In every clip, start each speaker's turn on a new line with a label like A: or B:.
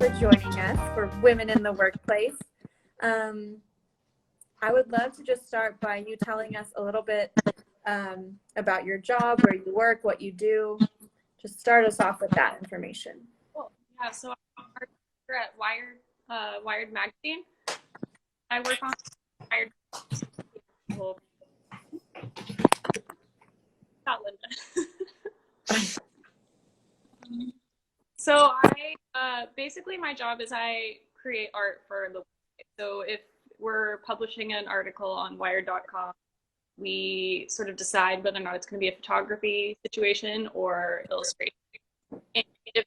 A: for joining us for Women in the Workplace. I would love to just start by you telling us a little bit about your job, where you work, what you do. Just start us off with that information.
B: Cool. Yeah, so I'm here at Wired Magazine. I work on Wired. Not Linda. So basically my job is I create art for the website. So if we're publishing an article on Wired.com, we sort of decide whether or not it's going to be a photography situation or illustration. And if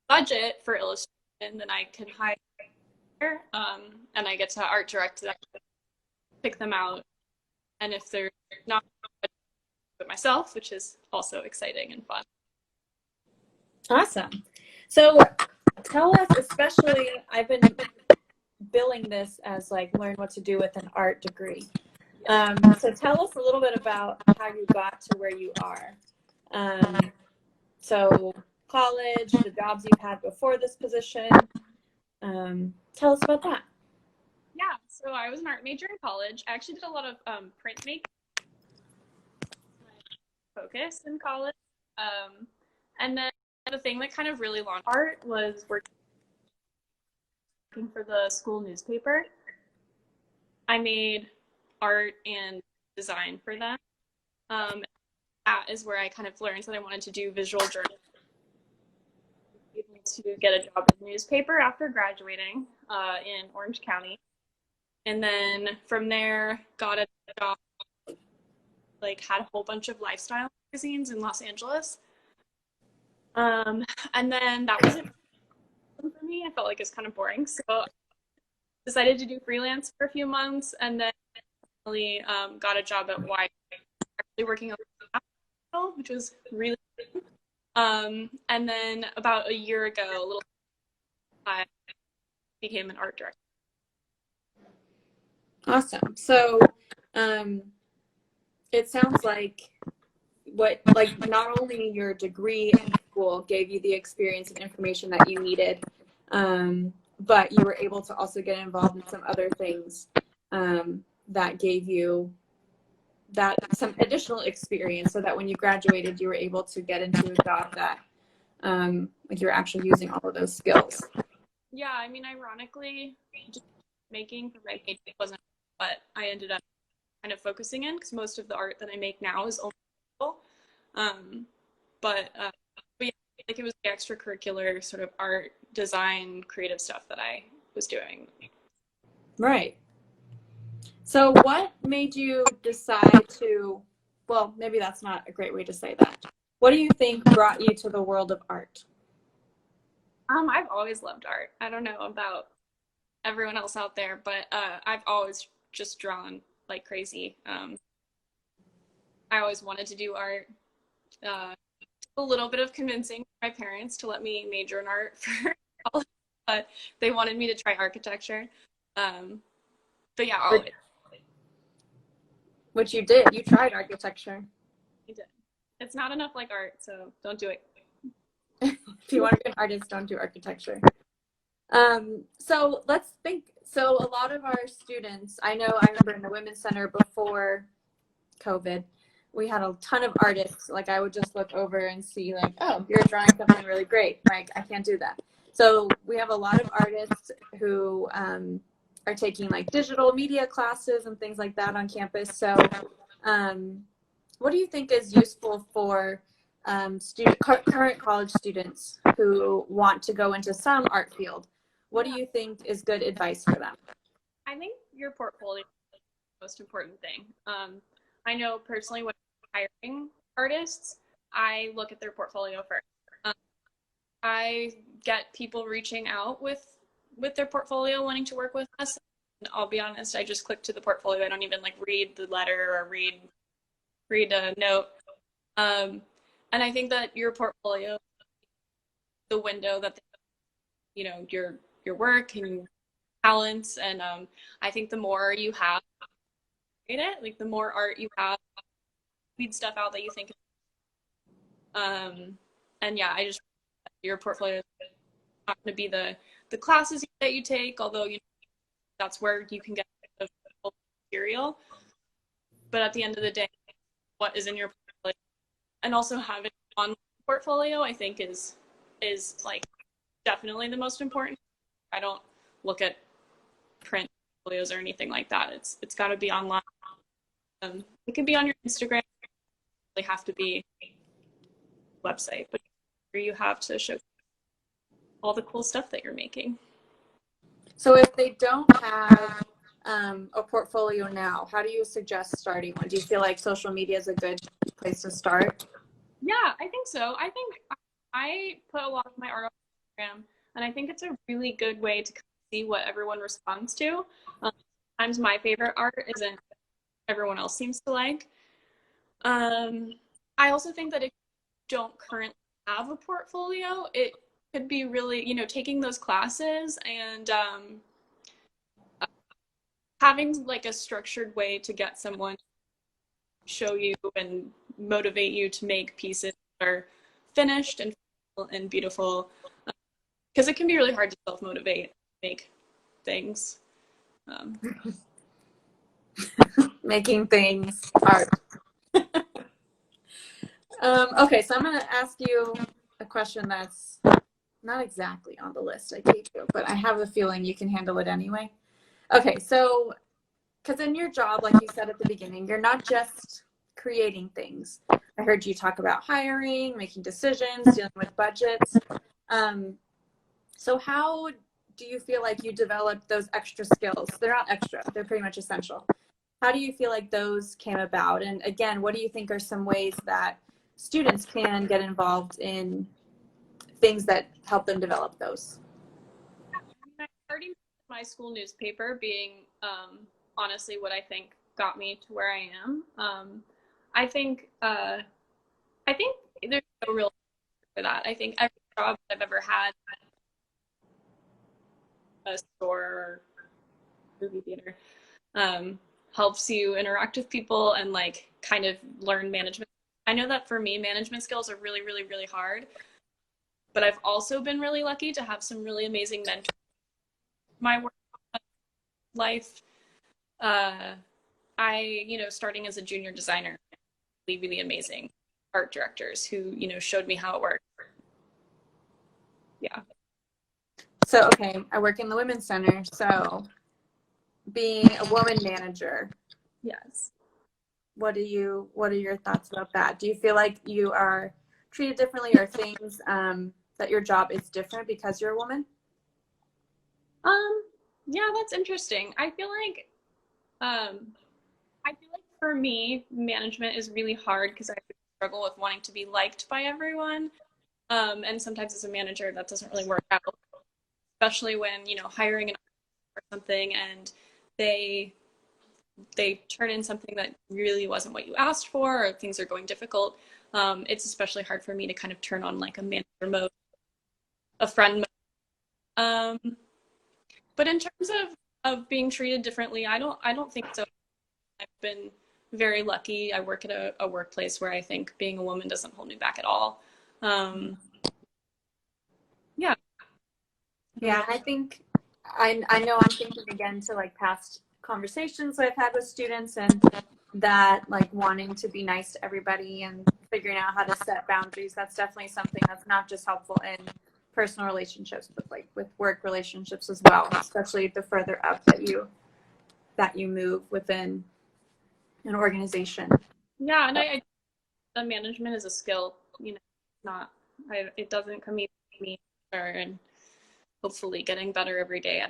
B: budget for illustration, then I can hire, and I get to art direct them, pick them out. And if they're not, but myself, which is also exciting and fun.
A: Awesome. So tell us, especially, I've been billing this as like learn what to do with an art degree. So tell us a little bit about how you got to where you are. So college, the jobs you've had before this position. Tell us about that.
B: Yeah, so I was an art major in college. I actually did a lot of printmaking focus in college. And then the thing that kind of really launched art was working for the school newspaper. I made art and design for them. That is where I kind of learned that I wanted to do visual journalism. Able to get a job in the newspaper after graduating in Orange County. And then from there, got a job, like had a whole bunch of lifestyle magazines in Los Angeles. And then that was it for me. I felt like it was kind of boring. So I decided to do freelance for a few months, and then finally got a job at Y, actually working on the which was really cool. And then about a year ago, I became an art director.
A: Awesome. So it sounds like not only your degree in school gave you the experience and information that you needed, but you were able to also get involved in some other things that gave you some additional experience, so that when you graduated, you were able to get into a job that like you're actually using all of those skills.
B: Yeah, I mean, ironically, just making for my major wasn't what I ended up kind of focusing in, because most of the art that I make now is only but yeah, like it was the extracurricular sort of art, design, creative stuff that I was doing.
A: Right. So what made you decide to, well, maybe that's not a great way to say that. What do you think brought you to the world of art?
B: I've always loved art. I don't know about everyone else out there, but I've always just drawn like crazy. I always wanted to do art. A little bit of convincing my parents to let me major in art for college, but they wanted me to try architecture. But yeah, always.
A: Which you did. You tried architecture.
B: I did. It's not enough like art, so don't do it.
A: If you want to be an artist, don't do architecture. So let's think. So a lot of our students, I remember in the Women's Center before COVID, we had a ton of artists. Like I would just look over and see like, oh, you're drawing something really great. Like I can't do that. So we have a lot of artists who are taking like digital media classes and things like that on campus. So what do you think is useful for current college students who want to go into some art field? What do you think is good advice for them?
B: I think your portfolio is the most important thing. I know personally when I'm hiring artists, I look at their portfolio first. I get people reaching out with their portfolio wanting to work with us. And I'll be honest, I just click to the portfolio. I don't even like read the letter or read a note. And I think that your portfolio, the window that your work and talents, and I think the more you have like the more art you have, weed stuff out that you think and yeah, I just your portfolio is not going to be the classes that you take, although that's where you can get the material. But at the end of the day, what is in your portfolio, and also having an online portfolio, I think is like definitely the most important. I don't look at print portfolios or anything like that. It's got to be online. It can be on your Instagram. It doesn't really have to be a website, but you have to show all the cool stuff that you're making.
A: So if they don't have a portfolio now, how do you suggest starting one? Do you feel like social media is a good place to start?
B: Yeah, I think so. I think I put a lot of my art on Instagram, and I think it's a really good way to see what everyone responds to. Sometimes my favorite art isn't what everyone else seems to like. I also think that if you don't currently have a portfolio, it could be really, taking those classes and having like a structured way to get someone to show you and motivate you to make pieces that are finished and beautiful, because it can be really hard to self-motivate, make things.
A: Making things art. Okay, so I'm going to ask you a question that's not exactly on the list I gave you, but I have a feeling you can handle it anyway. Okay, so because in your job, like you said at the beginning, you're not just creating things. I heard you talk about hiring, making decisions, dealing with budgets. So how do you feel like you developed those extra skills? They're not extra, they're pretty much essential. How do you feel like those came about? And again, what do you think are some ways that students can get involved in things that help them develop those?
B: I already mentioned my school newspaper being honestly what I think got me to where I am. I think there's no real for that. I think every job I've ever had, a store or movie theater, helps you interact with people and like kind of learn management. I know that for me, management skills are really, really, really hard, but I've also been really lucky to have some really amazing mentors in my work life. Starting as a junior designer, really, really amazing art directors who, showed me how it worked. Yeah.
A: So, okay, I work in the Women's Center. So being a woman manager,
B: Yes.
A: what are your thoughts about that? Do you feel like you are treated differently, or things that your job is different because you're a woman?
B: Yeah, that's interesting. I feel like for me, management is really hard because I struggle with wanting to be liked by everyone. And sometimes as a manager, that doesn't really work out, especially when, hiring an or something and they turn in something that really wasn't what you asked for, or things are going difficult. It's especially hard for me to kind of turn on like a manager mode, a friend mode. But in terms of being treated differently, I don't think so. I've been very lucky. I work at a workplace where I think being a woman doesn't hold me back at all. Yeah.
A: Yeah, I think I know I'm thinking again to like past conversations I've had with students, and that like wanting to be nice to everybody and figuring out how to set boundaries. That's definitely something that's not just helpful in personal relationships, but like with work relationships as well, especially the further up that you move within an organization.
B: Yeah, and the management is a skill, not it doesn't come easy to me, and hopefully getting better every day.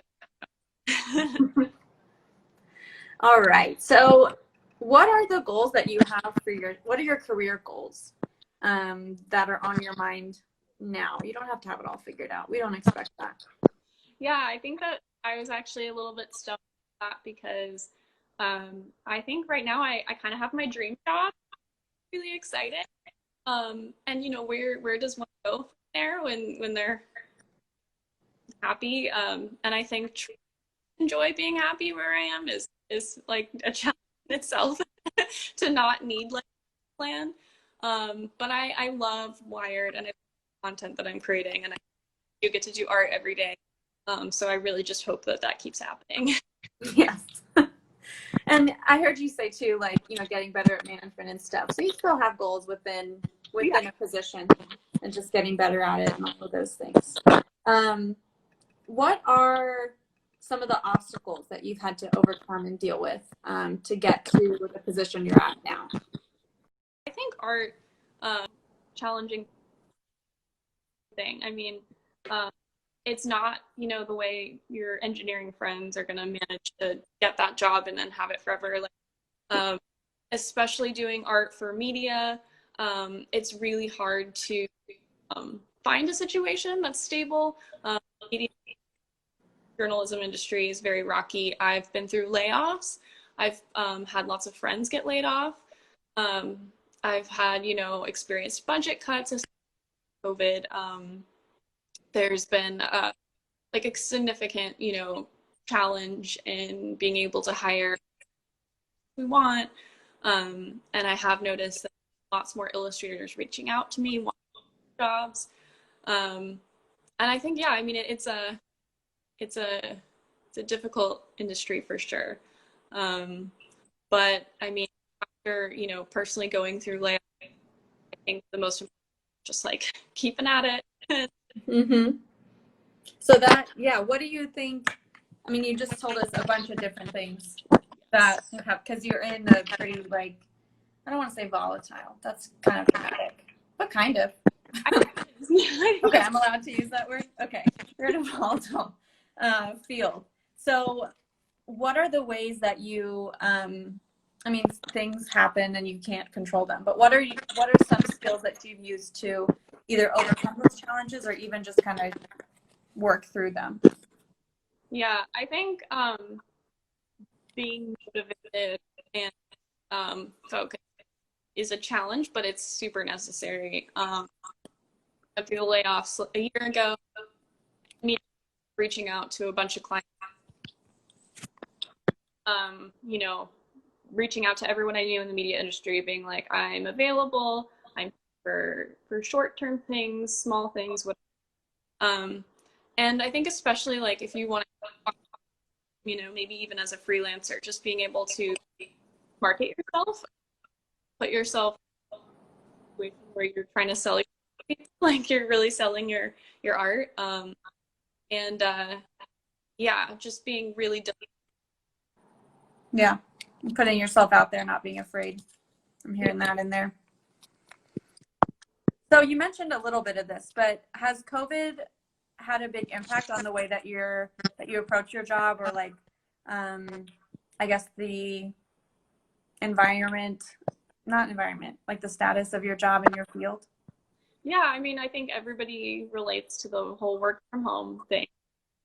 A: All right. So what are the goals that you have what are your career goals that are on your mind now? You don't have to have it all figured out. We don't expect that.
B: Yeah, I think that I was actually a little bit stuck with that because I think right now I kind of have my dream job. Really excited. And where does one go from there when they're happy? And I think enjoy being happy where I am is like a challenge in itself to not need like a plan. But I love Wired and I love the content that I'm creating, and you get to do art every day. So I really just hope that that keeps happening.
A: Yes. And I heard you say too, like, you know, getting better at management and stuff. So you still have goals within a position and just getting better at it and all of those things. What are some of the obstacles that you've had to overcome and deal with to get to the position you're at now?
B: I think art, challenging thing. I mean, it's not, you know, the way your engineering friends are going to manage to get that job and then have it forever. Like, especially doing art for media, it's really hard to find a situation that's stable. Media journalism industry is very rocky. I've been through layoffs. I've had lots of friends get laid off. I've had, you know, experienced budget cuts as COVID. There's been like a significant, you know, challenge in being able to hire who we want. And I have noticed that lots more illustrators reaching out to me, wanting jobs. And I think, yeah, I mean, it's a difficult industry for sure. But I mean, after, you know, personally going through layoffs, I think the most important is just like keeping at it.
A: Mm-hmm. So that, yeah, what do you think? I mean, you just told us a bunch of different things that have, because you're in a pretty, like, I don't want to say volatile. That's kind of dramatic, but kind of. Okay, I'm allowed to use that word? Okay, you're in a volatile field. So what are the ways that you, I mean, things happen and you can't control them, but what are some skills that you've used to either overcome those challenges or even just kind of work through them?
B: Yeah, I think being motivated and focused is a challenge, but it's super necessary. After the layoffs a year ago, me reaching out to a bunch of clients, you know, reaching out to everyone I knew in the media industry, being like, I'm available, I'm for short-term things, small things, whatever. And I think especially like if you want to, you know, maybe even as a freelancer, just being able to market yourself, put yourself where you're trying to sell, like you're really selling your art. And yeah, just being really
A: Yeah, putting yourself out there, not being afraid. I'm hearing that in there. So you mentioned a little bit of this, but has COVID had a big impact on the way that you approach your job, or like, I guess the like the status of your job in your field?
B: Yeah, I mean, I think everybody relates to the whole work from home thing.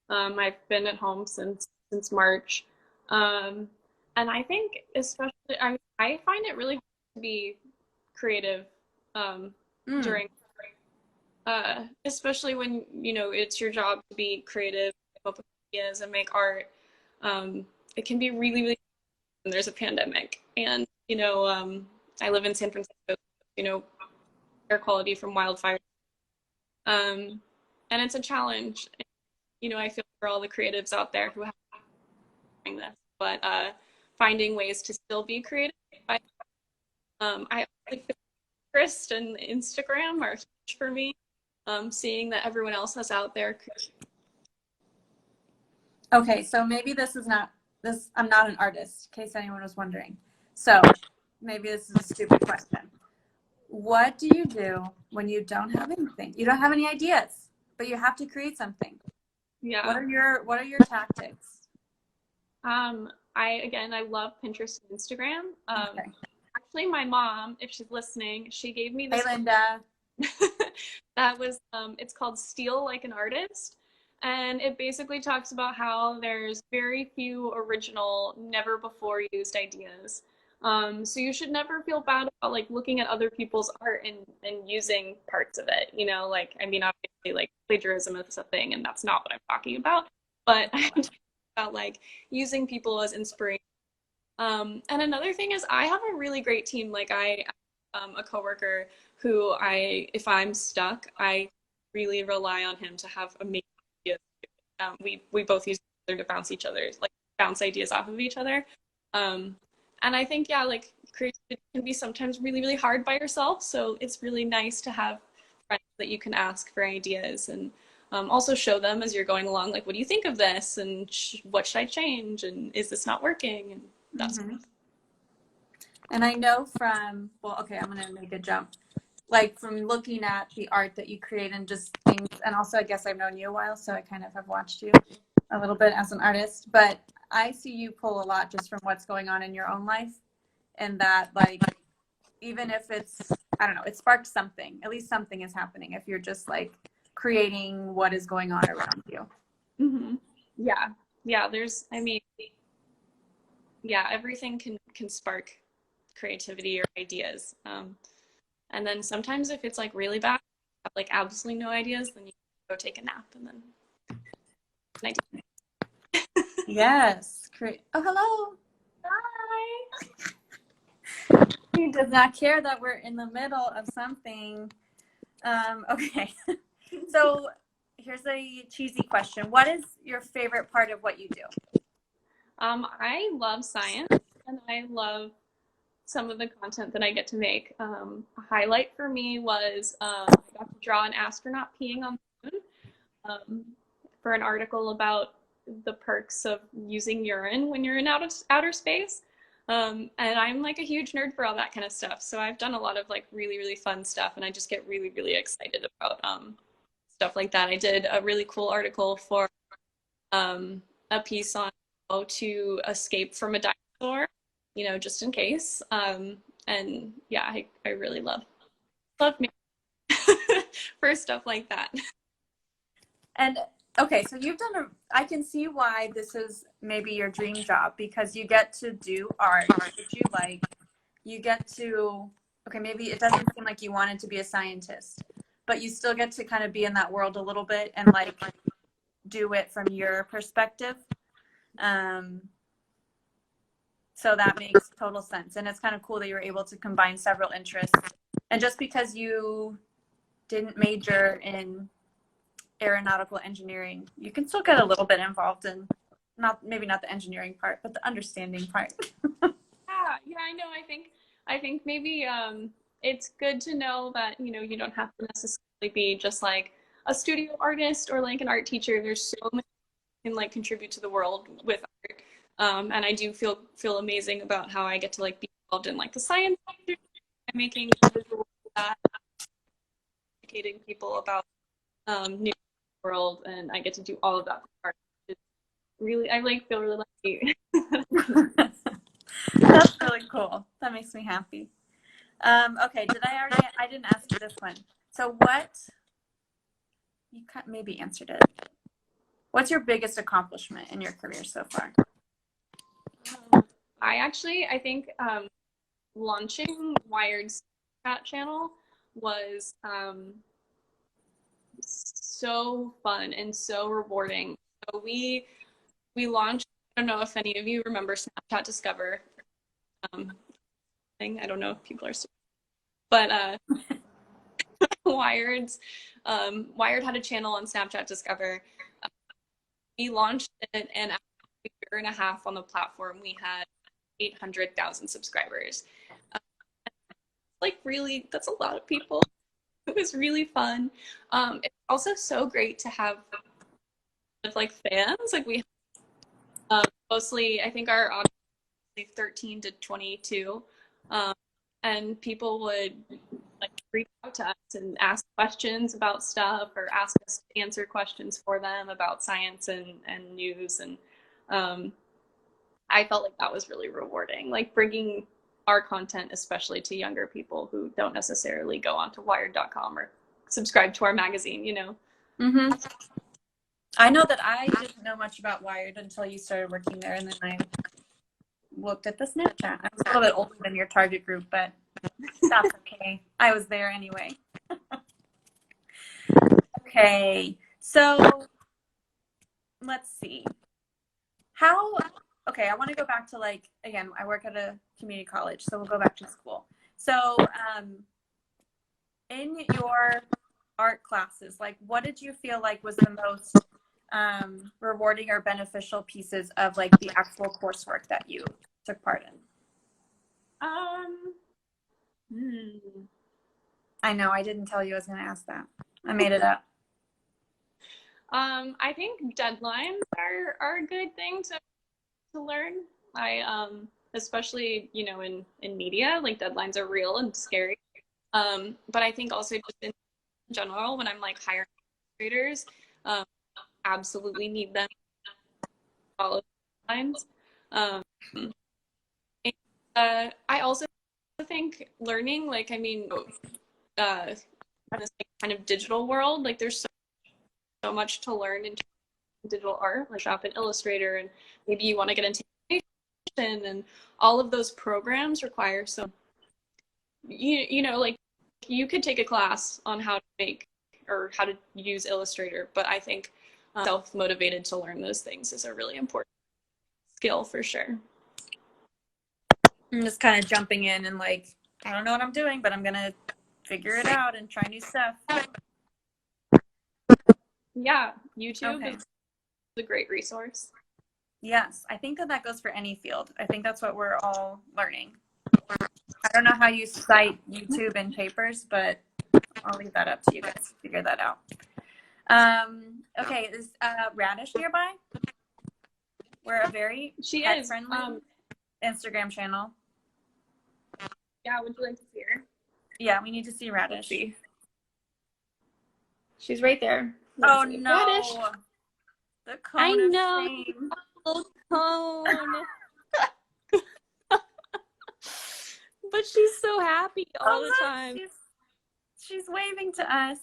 B: I've been at home since March, and I think especially I find it really hard to be creative during, especially when, you know, it's your job to be creative, come up with ideas, and make art. It can be really, really when there's a pandemic, and you know, I live in San Francisco, you know, air quality from wildfires, and it's a challenge. You know, I feel for all the creatives out there who have doing this, but finding ways to still be creative. I think Pinterest and Instagram are huge for me. Seeing that everyone else is out there.
A: Okay, so maybe I'm not an artist, in case anyone was wondering. So maybe this is a stupid question. What do you do when you don't have anything? You don't have any ideas, but you have to create something.
B: Yeah.
A: What are your tactics?
B: I love Pinterest and Instagram. Okay. Actually, my mom, if she's listening, she gave me this.
A: Hey, Linda.
B: That was it's called Steal Like an Artist, and it basically talks about how there's very few original, never before used ideas. So you should never feel bad about like looking at other people's art and using parts of it. You know, like, I mean, obviously like plagiarism is a thing, and that's not what I'm talking about, but I'm talking about like using people as inspiration. And another thing is I have a really great team. Like a coworker who if I'm stuck, I really rely on him to have amazing ideas. We both use each other to bounce ideas off of each other. And I think, yeah, like creativity can be sometimes really, really hard by yourself. So it's really nice to have friends that you can ask for ideas, and also show them as you're going along, like, what do you think of this? And what should I change? And is this not working? And that's
A: And I know from, well, okay, I'm going to make a jump. Like from looking at the art that you create and just things, and also I guess I've known you a while, so I kind of have watched you a little bit as an artist, but I see you pull a lot just from what's going on in your own life, and that like, even if it's, I don't know, it sparked something, at least something is happening if you're just like creating what is going on around you.
B: Yeah, there's, I mean, yeah, everything can spark creativity or ideas. And then sometimes if it's like really bad, like absolutely no ideas, then you go take a nap and then
A: Yes. Oh, hello.
B: Bye.
A: He does not care that we're in the middle of something. Okay. So here's a cheesy question. What is your favorite part of what you do?
B: I love science, and I love some of the content that I get to make. A highlight for me was I got to draw an astronaut peeing on the moon for an article about the perks of using urine when you're in outer space. And I'm like a huge nerd for all that kind of stuff. So I've done a lot of like really, really fun stuff, and I just get really, really excited about stuff like that. I did a really cool article for a piece on how to escape from a dinosaur, you know, just in case. And yeah, I really love me for stuff like that.
A: And okay, so you've done I can see why this is maybe your dream job, because you get to do art that you like. You get to, okay, maybe it doesn't seem like you wanted to be a scientist, but you still get to kind of be in that world a little bit and like do it from your perspective. So that makes total sense. And it's kind of cool that you were able to combine several interests. And just because you didn't major in aeronautical engineering, you can still get a little bit involved in maybe not the engineering part, but the understanding part.
B: Yeah, I know. I think maybe it's good to know that, you know, you don't have to necessarily be just like a studio artist or like an art teacher. There's so many you can like contribute to the world with art. And I do feel amazing about how I get to like be involved in like the science, making visuals that, educating people about new world, and I get to do all of that art. It's really, I like feel really lucky.
A: That's really cool. That makes me happy. Okay, I didn't ask you this one. So you maybe answered it. What's your biggest accomplishment in your career so far?
B: I think launching Wired's chat channel was so fun and so rewarding. So we launched, I don't know if any of you remember Snapchat Discover thing. I don't know if people are still, but Wired had a channel on Snapchat Discover. We launched it, and after a year and a half on the platform, we had 800,000 subscribers. Like really, that's a lot of people. It was really fun. It's also so great to have like fans. Like we mostly, I think our audience was 13 to 22, and people would like reach out to us and ask questions about stuff, or ask us to answer questions for them about science and news. And I felt like that was really rewarding, like bringing our content, especially to younger people who don't necessarily go onto wired.com or subscribe to our magazine, you know?
A: Mm-hmm. I know that I didn't know much about Wired until you started working there, and then I looked at the Snapchat. I was a little bit older than your target group, but that's okay. I was there anyway. Okay, so let's see. Okay, I want to go back to like, again, I work at a community college, so we'll go back to school. So in your art classes, like what did you feel like was the most rewarding or beneficial pieces of like the actual coursework that you took part in? I know, I didn't tell you I was going to ask that. I made it up.
B: I think deadlines are a good thing to learn. Especially, you know, in media, like deadlines are real and scary. But I think also just in general, when I'm like hiring administrators, absolutely need them to follow deadlines. I also think learning, like, I mean, in this kind of digital world, like there's so much to learn in digital art, like Shop and Illustrator, and maybe you want to get into animation, and all of those programs require some, you know, like you could take a class on how to make or how to use Illustrator, but I think self-motivated to learn those things is a really important skill for sure.
A: I'm just kind of jumping in and like, I don't know what I'm doing, but I'm going to figure it out and try new stuff.
B: Yeah, YouTube is a great resource.
A: Yes, I think that goes for any field. I think that's what we're all learning. I don't know how you cite YouTube in papers, but I'll leave that up to you guys to figure that out. Okay, is Radish nearby? We're a very pet-friendly Instagram channel.
B: Yeah, would you like to see her?
A: Yeah, we need to see Radish.
B: See. She's right there.
A: Oh no!
B: Radish.
A: The cone of shame.
B: Little cone. But she's so happy all the time.
A: She's waving to us.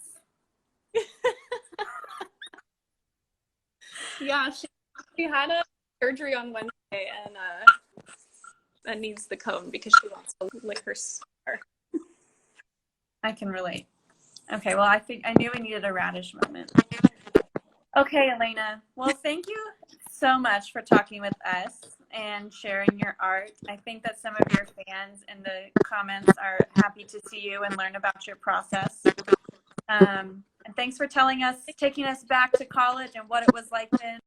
B: Yeah, she had a surgery on Wednesday and needs the cone because she wants to lick her scar.
A: I can relate. Okay, well, I knew we needed a Radish moment. Okay, Elena. Well, thank you so much for talking with us and sharing your art. I think that some of your fans in the comments are happy to see you and learn about your process. And thanks for taking us back to college and what it was like then.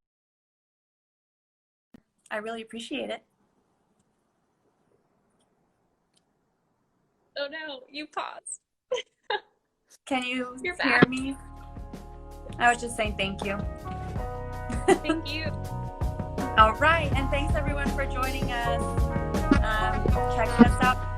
A: I really appreciate it.
B: Oh no, you paused.
A: Can you
B: You're
A: hear
B: back.
A: me? I was just saying thank you.
B: Thank you.
A: All right, and thanks everyone for joining us. Check us out